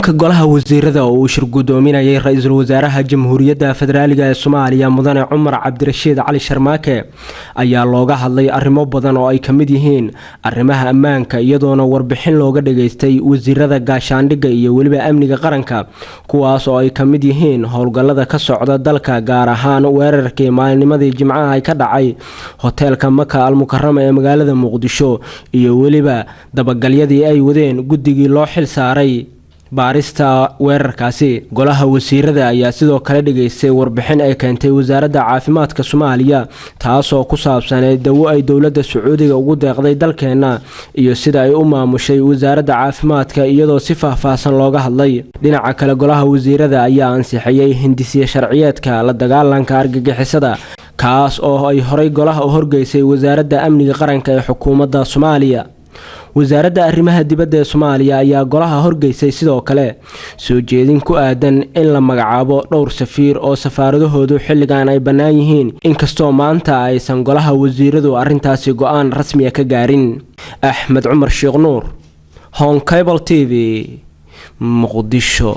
kulanka golaha wasiirada oo uu shir gudoominayay ra'iisul wasaaraha jamhuuriyadda federaalka ee Soomaaliya mudane Cumar Cabdirashiid Cali Sharmaake ayaa looga hadlay arrimo badan oo ay kamid yihiin arrimaha ammaanka iyadoona warbixin looga dhageystay wasiirada gaashaandhigga iyo waliba amniga qaranka kuwaas oo ay kamid yihiin howlgallada ka socda dalka gaar ahaan weerarkii maalinimadii Jimcaha ay ka dhacay hoteelka Maka Al Mukarrama ee magaalada Muqdisho iyo waliba dabagalyadii ay wadeen guddigii loo xil saaray baarista weerarkaasi. golaha wasiirada ayaa sidoo kale dhageystay warbixin ay keentay wasaaradda caafimaadka Soomaaliya taasoo ku saabsan dawo ay dawladda Sacuudiga ugu deeqday dalkeena iyo sida ay u maamushay wasaaradda caafimaadka iyadoo si faahfaahsan looga hadlay. dhinaca kale golaha wasiirada ayaa ansixiyay hindisiye sharciyeedka la dagaalanka argagixisada kaas oo ay horay golaha u horgeysay wasaaradda amniga qaranka ee xukuumadda Soomaaliya. wasaaradda arrimaha dibadda ee Soomaaliya ayaa golaha horgeysay sidoo kale soo jeedin ku aadan in la magacaabo dhowr safiir oo safaaradahoodu xilligan ay bannaan yihiin inkastoo maanta aysan golaha wasiiradu arrintaasi go'aan rasmi ah ka gaarin. Axmed Cumar Sheekh Nuur, Hon Cable TV, Muqdisho.